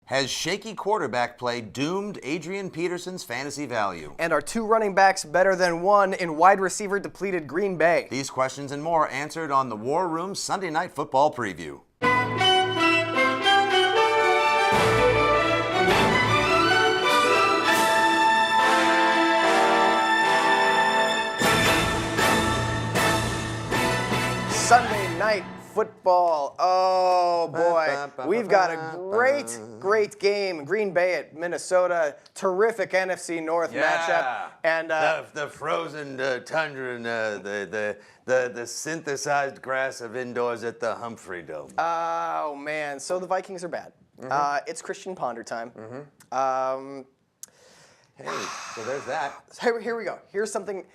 Has shaky quarterback play doomed Adrian Peterson's fantasy value? And are 2 running backs better than 1 in wide receiver depleted Green Bay? These questions and more answered on the War Room Sunday Night Football Preview. Sunday Night Football. Oh boy, we've got a great game. Green Bay at Minnesota, terrific NFC North matchup, and the frozen tundra and the synthesized grass of indoors at the Humphrey Dome. Oh man, so the Vikings are bad. It's Christian Ponder time. Hey, so there's that. Here we go. Here's something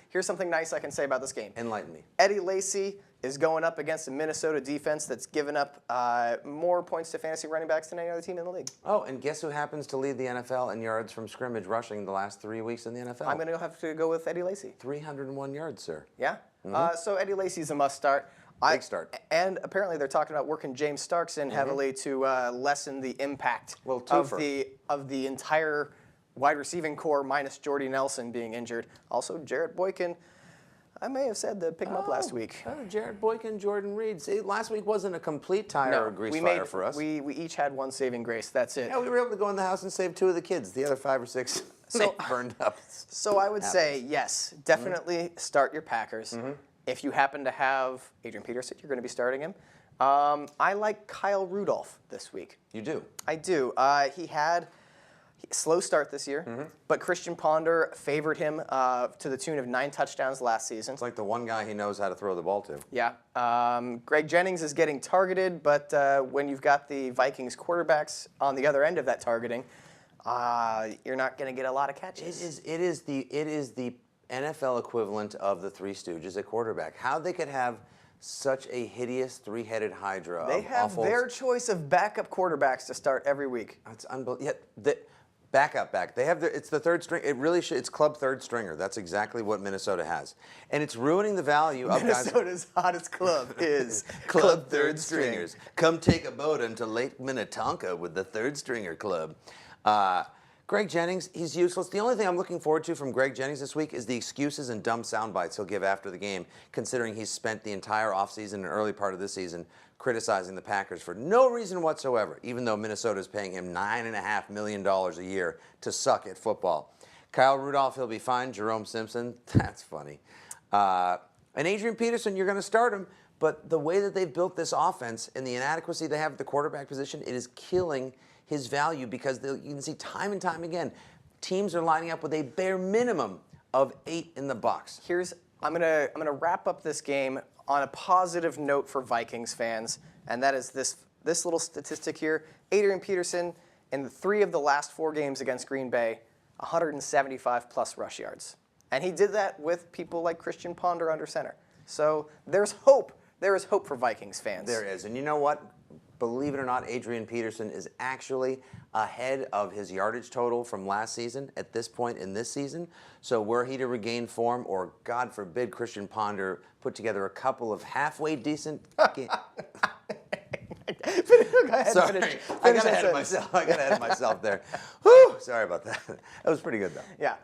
nice I can say about this game. Enlighten me. Eddie Lacy is going up against a Minnesota defense that's given up more points to fantasy running backs than any other team in the league. Oh, and guess who happens to lead the NFL in yards from scrimmage rushing the last 3 weeks in the NFL? I'm going to have to go with Eddie Lacy. 301 yards, sir. Yeah? So Eddie Lacy's a must start. Big start. And apparently they're talking about working James Starks in heavily to lessen the impact of the entire wide receiving core minus Jordy Nelson being injured. Also, Jarrett Boykin, I may have said to pick him up last week. Jarrett Boykin, Jordan Reed. See, last week wasn't a complete tire or grease fire for us. We each had one saving grace. That's it. Yeah, we were able to go in the house and save 2 of the kids. The other 5 or 6 burned up. So I would say, yes, definitely start your Packers. If you happen to have Adrian Peterson, you're going to be starting him. I like Kyle Rudolph this week. You do? I do. He had a slow start this year, but Christian Ponder favored him to the tune of 9 touchdowns last season. It's like the one guy he knows how to throw the ball to. Yeah. Greg Jennings is getting targeted, but when you've got the Vikings quarterbacks on the other end of that targeting, you're not going to get a lot of catches. It is the NFL equivalent of the Three Stooges at quarterback. How they could have such a hideous 3-headed hydra. They have their choice of backup quarterbacks to start every week. It's unbelievable. Yeah, backup. They have it's the third string. It really should. It's club third stringer. That's exactly what Minnesota has, and it's ruining the value of Minnesota's hottest club is club third stringers. Come take a boat into Lake Minnetonka with the third stringer club. Greg Jennings, he's useless. The only thing I'm looking forward to from Greg Jennings this week is the excuses and dumb sound bites he'll give after the game, considering he's spent the entire offseason and early part of this season criticizing the Packers for no reason whatsoever, even though Minnesota is paying him $9.5 million a year to suck at football. Kyle Rudolph, he'll be fine. Jerome Simpson, that's funny. And Adrian Peterson, you're going to start him, but the way that they've built this offense and the inadequacy they have at the quarterback position, it is killing his value because you can see time and time again, teams are lining up with a bare minimum of 8 in the box. I'm gonna wrap up this game on a positive note for Vikings fans, and that is this little statistic here. Adrian Peterson, in 3 of the last 4 games against Green Bay, 175 plus rush yards. And he did that with people like Christian Ponder under center. So there's hope. There is hope for Vikings fans. There is. And you know what? Believe it or not, Adrian Peterson is actually ahead of his yardage total from last season at this point in this season. So were he to regain form, or God forbid Christian Ponder put together a couple of halfway decent games. Sorry, I got ahead of myself there. Whew, sorry about that. That was pretty good, though. Yeah.